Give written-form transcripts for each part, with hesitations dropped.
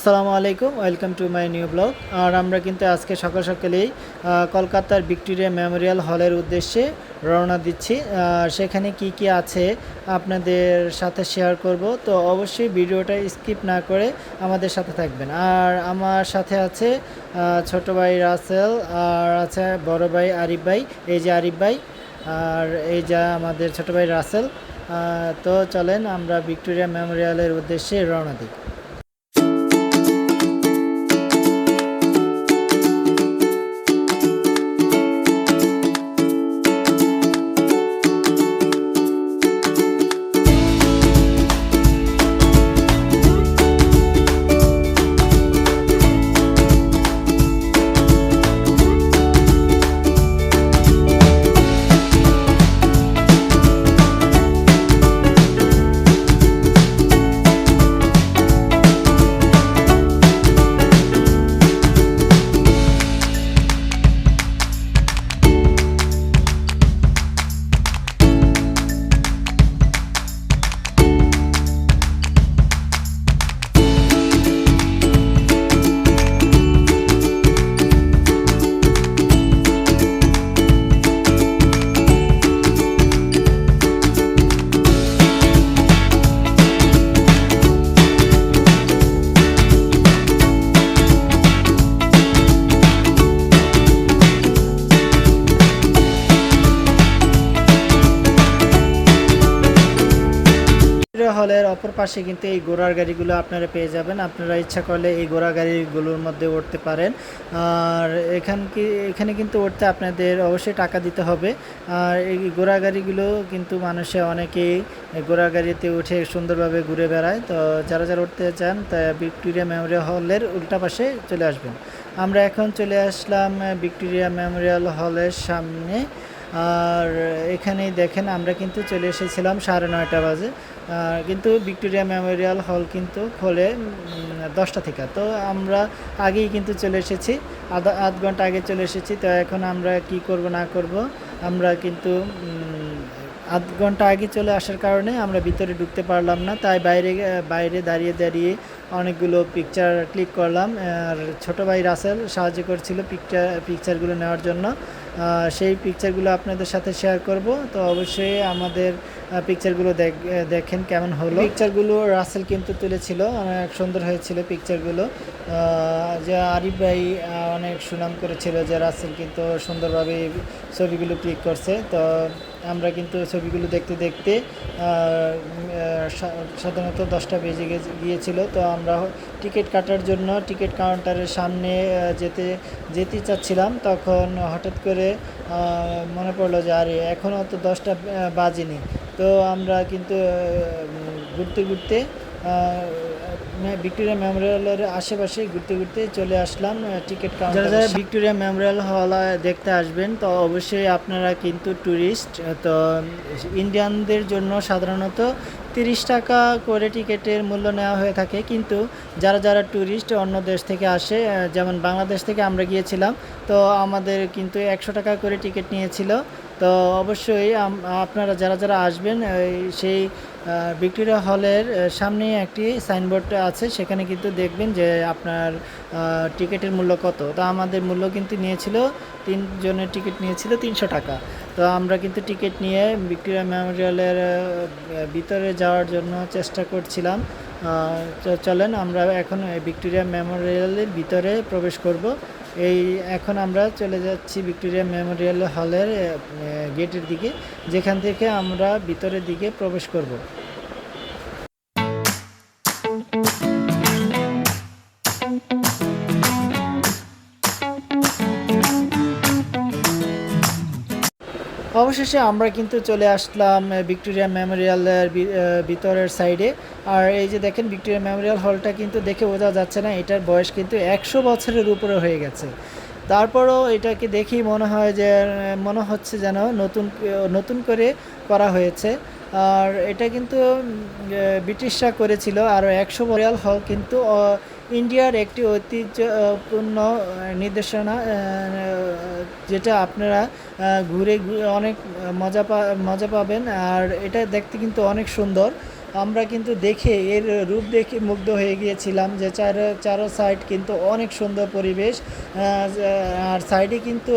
আসসালামু আলাইকুম, welcome to my new blog. আর আমরা কিন্তু আজকে সকাল সকালেই কলকাতার ভিক্টোরিয়া মেমোরিয়াল হলের উদ্দেশ্যে রওনা দিচ্ছি। সেখানে কি কি আছে আপনাদের সাথে শেয়ার করব, তো অবশ্যই ভিডিওটা স্কিপ না করে আমাদের সাথে থাকবেন। আর আমার সাথে আছে ছোট ভাই রাসেল, আর আছে বড় ভাই আরিফ ভাই, এই যে আরিফ ভাই, আর এই যা আমাদের ছোট ভাই রাসেল। তো চলেন আমরা ভিক্টোরিয়া মেমোরিয়ালের উদ্দেশ্যে রওনা দিই। হলের অপর পাশে কিন্তু এই ঘোড়ার গাড়িগুলো আপনারা পেয়ে যাবেন। আপনারা ইচ্ছা করলে এই ঘোড়া গাড়িগুলোর মধ্যে উঠতে পারেন। আর এখানে কিন্তু উঠতে আপনাদের অবশ্যই টাকা দিতে হবে। আর এই ঘোড়া গাড়িগুলো কিন্তু মানুষে অনেকেই ঘোড়া গাড়িতে উঠে সুন্দরভাবে ঘুরে বেড়ায়। তো যারা যারা উঠতে চান তা ভিক্টোরিয়া মেমোরিয়াল হলের উল্টা পাশে চলে আসবেন। আমরা এখন চলে আসলাম ভিক্টোরিয়া মেমোরিয়াল হলের সামনে। আর এখানেই দেখেন আমরা কিন্তু চলে এসেছিলাম 9:30 বাজে। কিন্তু ভিক্টোরিয়া মেমোরিয়াল হল কিন্তু খোলে 10টা থেকে। তো আমরা আগেই কিন্তু চলে এসেছি, আধ ঘন্টা আগে চলে এসেছি। তো এখন আমরা কি করব না করব, আমরা কিন্তু আধ ঘন্টা আগে চলে আসার কারণে আমরা ভিতরে ঢুকতে পারলাম না। তাই বাইরে দাঁড়িয়ে দাঁড়িয়ে অনেকগুলো পিকচার ক্লিক করলাম। আর ছোটো ভাই রাসেল সাহায্য করছিল পিকচারগুলো নেওয়ার জন্য। সেই পিকচারগুলো আপনাদের সাথে শেয়ার করব। তো অবশ্যই আমাদের পিকচারগুলো দেখেন কেমন হলো। পিকচারগুলো রাসেল কিন্তু তুলেছিল, অনেক সুন্দর হয়েছিল পিকচারগুলো। যে আরিফ ভাই অনেক সুনাম করেছিল যে রাসেল কিন্তু সুন্দরভাবে ছবিগুলো ক্লিক করছে। তো আমরা কিন্তু ছবিগুলো দেখতে দেখতে সাধারণত 10টা বেজে গিয়েছিল। তো আমরা টিকিট কাটার জন্য টিকিট কাউন্টারের সামনে যেতে চাচ্ছিলাম, তখন হঠাৎ করে মনে পড়লো যে আরে এখনও তো 10টা বাজেনি। তো আমরা কিন্তু ঘুরতে ঘুরতে ভিক্টোরিয়া মেমোরিয়ালের আশেপাশে ঘুরতে চলে আসলাম টিকিট কাউন্টার। যারা ভিক্টোরিয়া মেমোরিয়াল হল দেখতে আসবেন, তো অবশ্যই আপনারা কিন্তু ট্যুরিস্ট। তো ইন্ডিয়ানদের জন্য সাধারণত 30 টাকা করে টিকিটের মূল্য নেওয়া হয়ে থাকে। কিন্তু যারা ট্যুরিস্ট অন্য দেশ থেকে আসে, যেমন বাংলাদেশ থেকে আমরা গিয়েছিলাম, তো আমাদের কিন্তু 100 টাকা করে টিকিট নিয়েছিল। তো অবশ্যই আপনারা যারা আসবেন সেই ভিক্টোরিয়া হলের সামনে একটি সাইনবোর্ড আছে, সেখানে কিন্তু দেখবেন যে আপনার টিকিটের মূল্য কত। তো আমাদের মূল্য কিন্তু নিয়েছিল, 3 জনের টিকিট নিয়েছিল 300 টাকা। তো আমরা কিন্তু টিকিট নিয়ে ভিক্টোরিয়া মেমোরিয়ালের ভিতরে যাওয়ার জন্য চেষ্টা করছিলাম। চলেন আমরা এখন ভিক্টোরিয়া মেমোরিয়ালের ভিতরে প্রবেশ করব। এখন আমরা চলে যাচ্ছি ভিক্টোরিয়া মেমোরিয়াল হলের গেটের দিকে, যেখান থেকে আমরা ভিতরের দিকে প্রবেশ করব। অবশেষে আমরা কিন্তু চলে আসলাম ভিক্টোরিয়া মেমোরিয়ালের ভিতরের সাইডে। আর এই যে দেখেন ভিক্টোরিয়া মেমোরিয়াল হলটা কিন্তু দেখে বোঝা যাচ্ছে না এটার বয়স কিন্তু 100 বছরের উপরে হয়ে গেছে। তারপরও এটাকে দেখেই মনে হয় যে মনে হচ্ছে যেন নতুন করে করা হয়েছে। আর এটা কিন্তু ব্রিটিশরা করেছিল। আর 100 মেমোরিয়াল হল কিন্তু ইন্ডিয়ার একটি ঐতিহ্যপূর্ণ নির্দেশনা, যেটা আপনারা ঘুরে অনেক মজা পাবেন। আর এটা দেখতে কিন্তু অনেক সুন্দর। আমরা কিন্তু দেখে এর রূপ দেখে মুগ্ধ হয়ে গিয়েছিলাম যে চারো সাইড কিন্তু অনেক সুন্দর পরিবেশ। আর সাইডে কিন্তু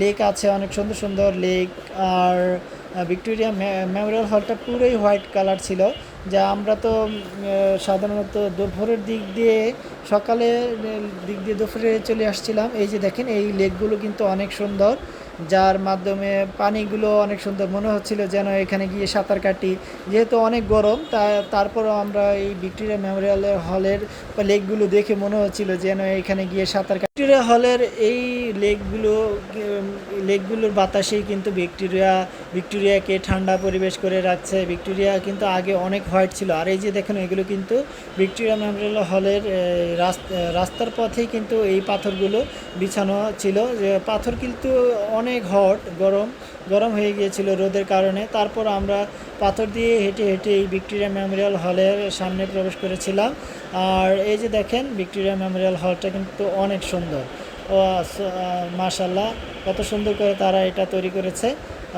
লেক আছে, অনেক সুন্দর সুন্দর লেক। আর ভিক্টোরিয়া মেমোরিয়াল হলটা পুরোই হোয়াইট কালার ছিল, যা আমরা তো সাধারণত দুপুরের দিক দিয়ে দুপুরে চলে আসছিলাম। এই যে দেখেন এই লেকগুলো কিন্তু অনেক সুন্দর, যার মাধ্যমে পানিগুলো অনেক সুন্দর মনে হচ্ছিল যেন এখানে গিয়ে সাঁতার কাটি। যেহেতু অনেক গরম তারপরও আমরা এই ভিক্টোরিয়া মেমোরিয়াল হলের লেকগুলো দেখে মনে হচ্ছিল যেন এখানে গিয়ে সাঁতার কাটি। ভিক্টোরিয়া হলের এই লেকগুলোর বাতাসেই কিন্তু ভিক্টোরিয়াকে ঠান্ডা পরিবেশ করে রাখছে। ভিক্টোরিয়া কিন্তু আগে অনেক হোয়াইট ছিল। আর এই যে দেখুন এগুলো কিন্তু ভিক্টোরিয়া মেমোরিয়াল হলের রাস্তার পথেই কিন্তু এই পাথরগুলো বিছানো ছিল। যে পাথর কিন্তু অনেক গরম হয়ে গিয়েছিল রোদের কারণে। তারপর আমরা পাথর দিয়ে হেঁটে হেঁটে এই ভিক্টোরিয়া মেমোরিয়াল হলের সামনে প্রবেশ করেছিলাম। আর এই যে দেখেন ভিক্টোরিয়া মেমোরিয়াল হলটা কিন্তু অনেক সুন্দর। ও মাশাআল্লাহ, কত সুন্দর করে তারা এটা তৈরি করেছে।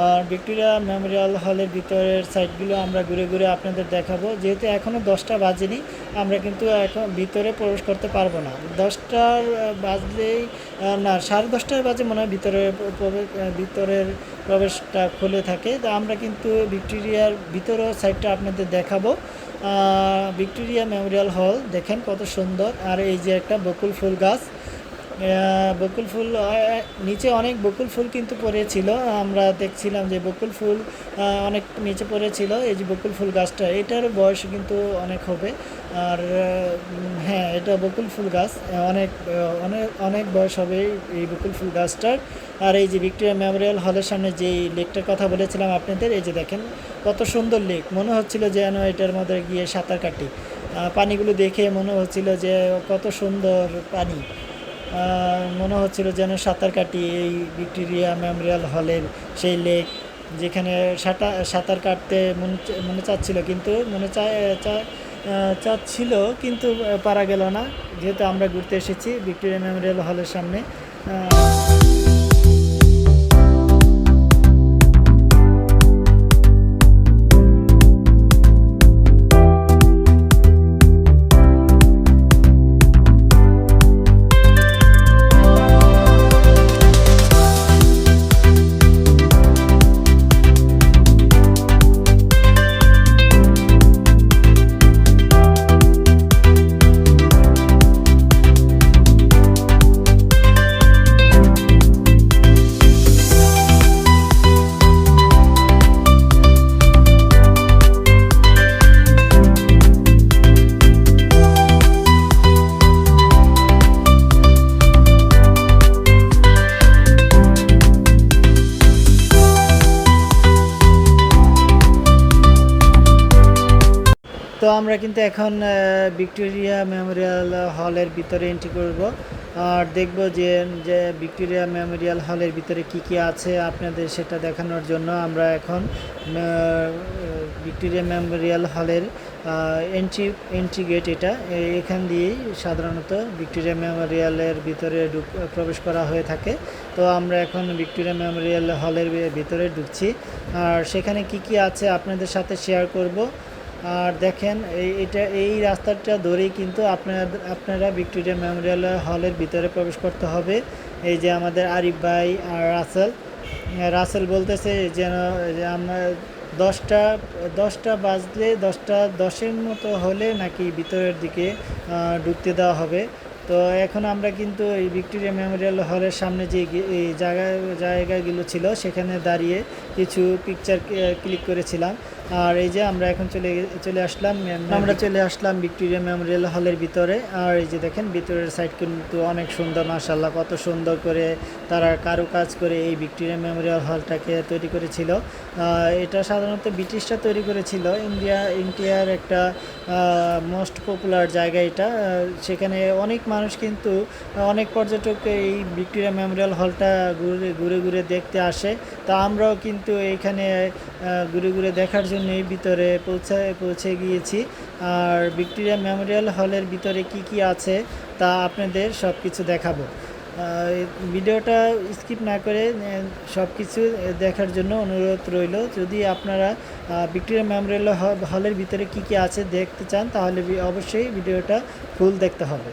আর ভিক্টোরিয়া মেমোরিয়াল হলের ভিতরের সাইডগুলো আমরা ঘুরে ঘুরে আপনাদের দেখাবো। যেহেতু এখনও 10টা বাজেনি, আমরা কিন্তু এখন ভিতরে প্রবেশ করতে পারবো না। 10টার বাজলেই না 10:30 বাজে মনে হয় ভিতরের প্রবেশটা খুলে থাকে। তা আমরা কিন্তু ভিক্টোরিয়ার ভিতরের সাইডটা আপনাদের দেখাবো। ভিক্টোরিয়া মেমোরিয়াল হল দেখেন কত সুন্দর। আর এই যে একটা বকুল ফুল গাছ, বকুল ফুল নিচে অনেক বকুল ফুল কিন্তু পড়েছিল। আমরা দেখছিলাম যে বকুল ফুল অনেক নিচে পড়েছিল। এই যে বকুল ফুল গাছটা, এটার বয়স কিন্তু অনেক হবে। আর হ্যাঁ, এটা বকুল ফুল গাছ, অনেক অনেক অনেক বয়স হবে এই বকুল ফুল গাছটার। আর এই যে ভিক্টোরিয়া মেমোরিয়াল হলের সামনে যেই লেকটার কথা বলেছিলাম আপনাদের, এই যে দেখেন কত সুন্দর লেক। মনে হচ্ছিল যেন এটার মধ্যে গিয়ে সাঁতার কাটি। পানিগুলো দেখে মনে হচ্ছিল যে কত সুন্দর পানি, মনে হচ্ছিল যেন সাঁতার কাটি এই ভিক্টোরিয়া মেমোরিয়াল হলের সেই লেক, যেখানে সাঁতার কাটতে মনে চাচ্ছিল কিন্তু চাচ্ছিল কিন্তু পারা গেল না, যেহেতু আমরা ঘুরতে এসেছি ভিক্টোরিয়া মেমোরিয়াল হলের সামনে। তো আমরা কিন্তু এখন ভিক্টোরিয়া মেমোরিয়াল হলের ভিতরে এন্ট্রি করব। আর দেখব যে ভিক্টোরিয়া মেমোরিয়াল হলের ভিতরে কি কি আছে আপনাদের সেটা দেখানোর জন্য আমরা এখন ভিক্টোরিয়া মেমোরিয়াল হলের এন্ট্রি গেট, এখান দিয়েই সাধারণত ভিক্টোরিয়া মেমোরিয়ালের ভিতরে প্রবেশ করা হয়ে থাকে। তো আমরা এখন ভিক্টোরিয়া মেমোরিয়াল হলের ভিতরে ঢুকছি। আর সেখানে কি কি আছে আপনাদের সাথে শেয়ার করব। আর দেখেন এই রাস্তাটা ধরেই কিন্তু আপনারা ভিক্টোরিয়া মেমোরিয়াল হলের ভিতরে প্রবেশ করতে হবে। এই যে আমাদের আরিফ ভাই আর রাসেল বলতেছে যেন আমরা 10টা বাজলে 10:10 মতো হলে নাকি ভিতরের দিকে ঢুকতে দেওয়া হবে। তো এখন আমরা কিন্তু এই ভিক্টোরিয়া মেমোরিয়াল হলের সামনে যে এই জায়গাগুলো ছিল সেখানে দাঁড়িয়ে কিছু পিকচার ক্লিক করেছিলাম। আর এই যে আমরা এখন চলে আসলাম ভিক্টোরিয়া মেমোরিয়াল হলের ভিতরে। আর এই যে দেখেন ভিতরের সাইড কিন্তু অনেক সুন্দর, মাশাআল্লাহ কত সুন্দর করে তারা কারুকাজ করে এই ভিক্টোরিয়া মেমোরিয়াল হলটাকে তৈরি করেছিল। এটা সাধারণত ব্রিটিশরা তৈরি করেছিল। ইন্ডিয়ার একটা মোস্ট পপুলার জায়গা এটা। সেখানে অনেক মানুষ কিন্তু অনেক পর্যটক এই ভিক্টোরিয়া মেমোরিয়াল হলটা ঘুরে ঘুরে দেখতে আসে। তা আমরাও কিন্তু এইখানে ঘুরে ঘুরে দেখার জন্য এই ভিতরে পৌঁছে গিয়েছি। আর ভিক্টোরিয়া মেমোরিয়াল হলের ভিতরে কি আছে তা আপনাদের সব কিছু দেখাবো। ভিডিওটা স্কিপ না করে সব কিছু দেখার জন্য অনুরোধ রইল। যদি আপনারা ভিক্টোরিয়া মেমোরিয়াল হলের ভিতরে কি আছে দেখতে চান তাহলে অবশ্যই ভিডিওটা ফুল দেখতে হবে।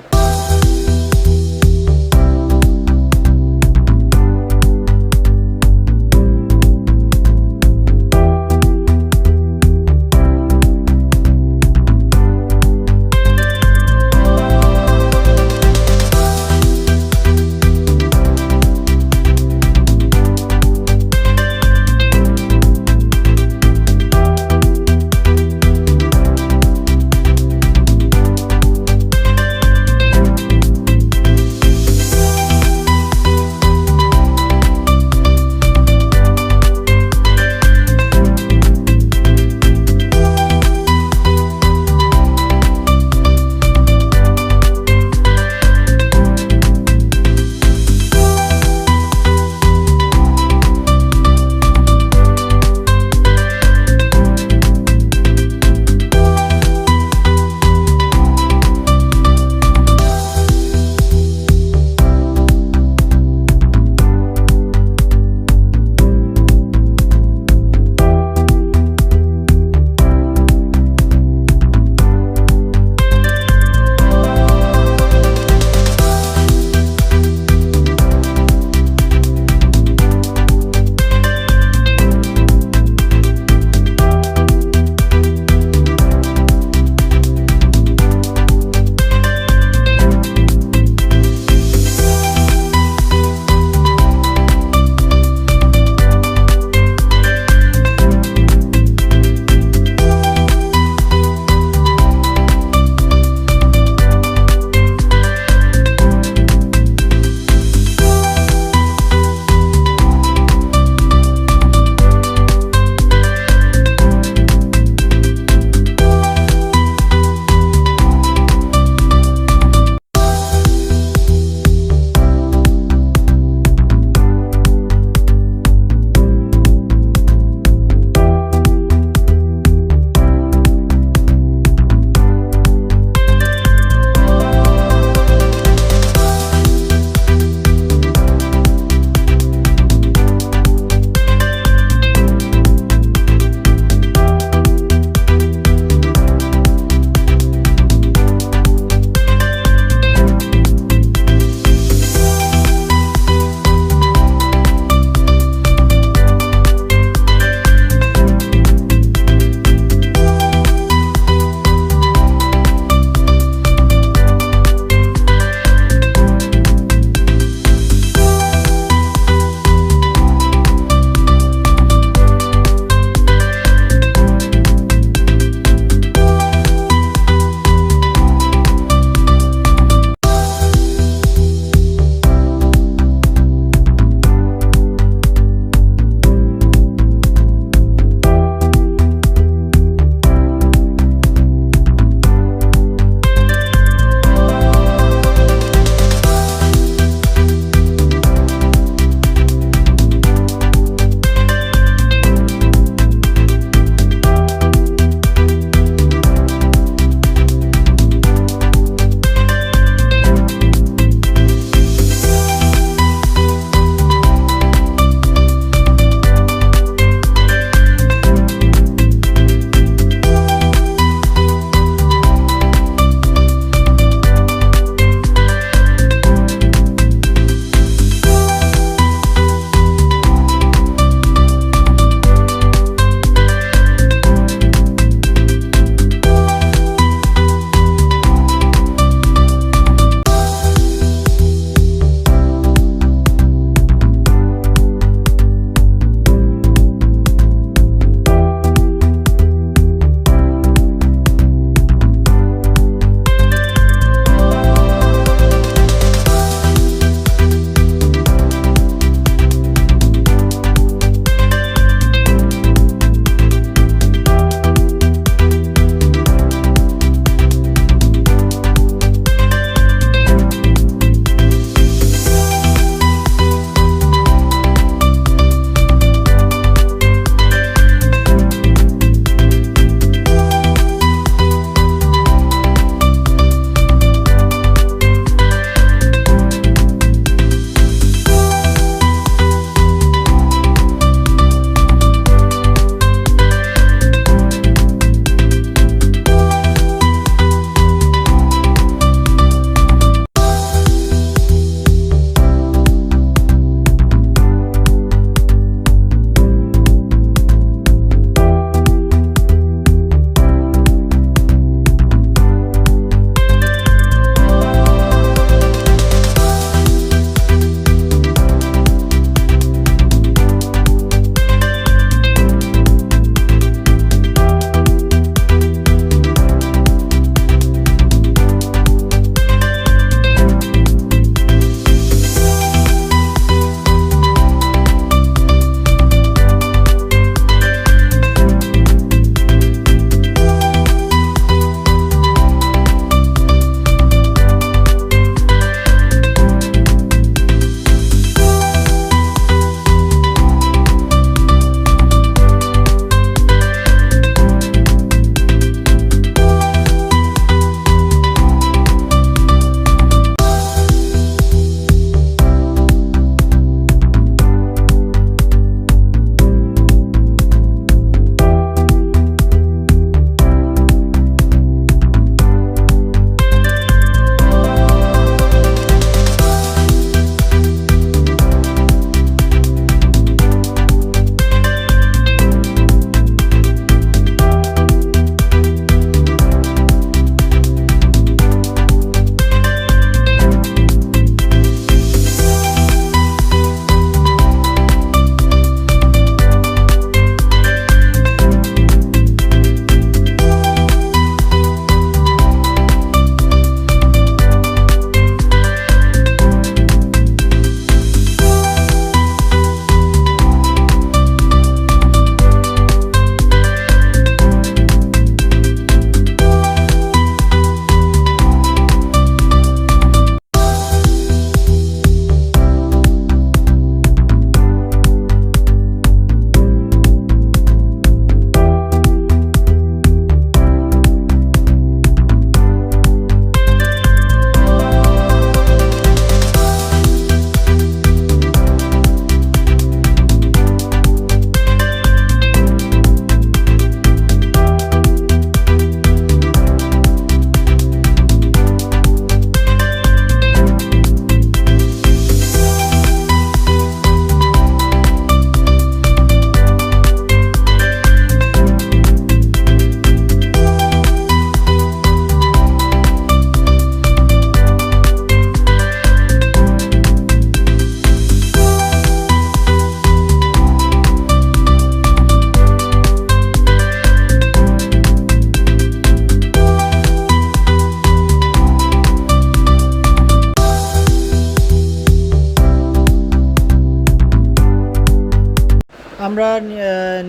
আমরা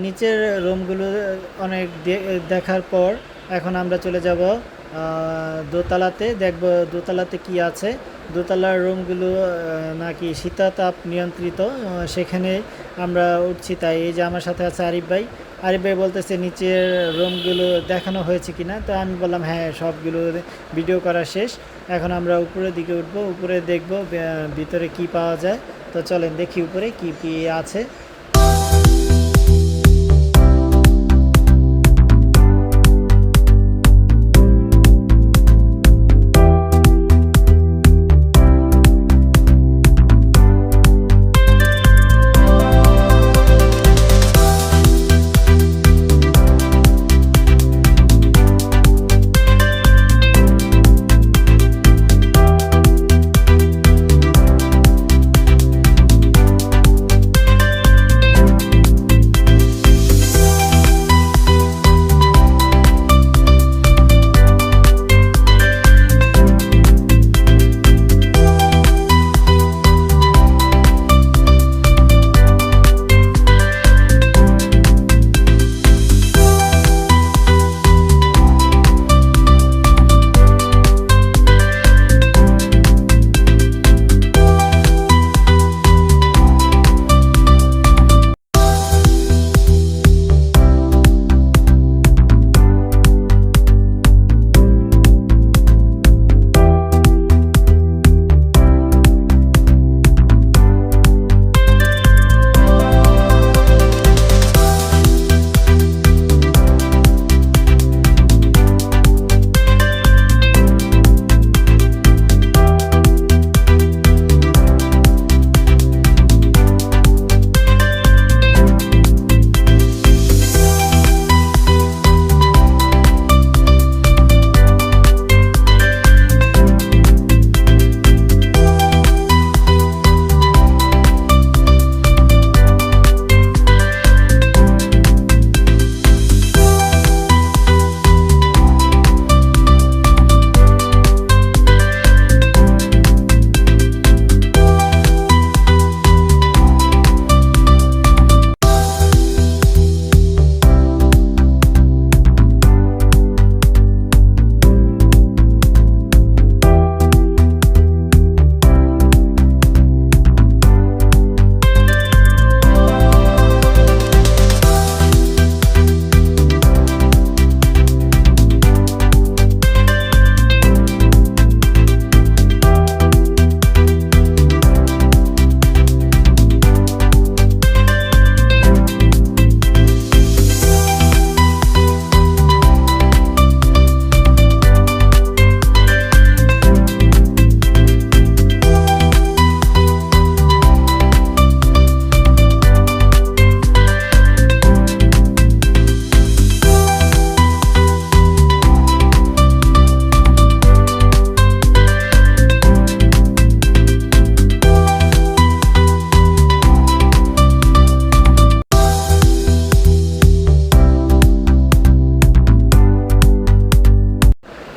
নিচের রুমগুলো অনেক দেখার পর এখন আমরা চলে যাব দোতলাতে, দেখব দোতলাতে কি আছে। দোতলার রুমগুলো নাকি শীতাতাপ নিয়ন্ত্রিত, সেখানে আমরা উঠছি। তাই এই যে আমার সাথে আছে আরিফ ভাই। আরিফ ভাই বলতেছে নিচের রুমগুলো দেখানো হয়েছে কিনা, তো আমি বললাম হ্যাঁ সবগুলো ভিডিও করা শেষ। এখন আমরা উপরের দিকে উঠবো, উপরে দেখব ভিতরে কি পাওয়া যায়। তো চলেন দেখি উপরে কি কি আছে।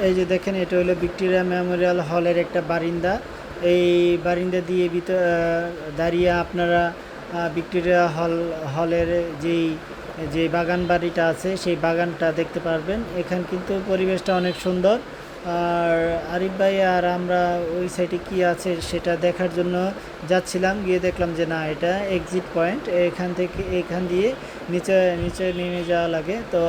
এই যে দেখেন এটা হলো ভিক্টোরিয়া মেমোরিয়াল হলের একটা বারিন্দা। এই বারিন্দা দিয়ে দাঁড়িয়ে আপনারা ভিক্টোরিয়া হলের যে বাগান বাড়িটা আছে সেই বাগানটা দেখতে পারবেন। এখানে কিন্তু পরিবেশটা অনেক সুন্দর। আর আরিফ ভাই আর আমরা ওই সাইডে কি আছে সেটা দেখার জন্য যাচ্ছিলাম, গিয়ে দেখলাম যে না এটা এক্সিট পয়েন্ট, এখান দিয়ে নিচে নেমে যাওয়া লাগে। তো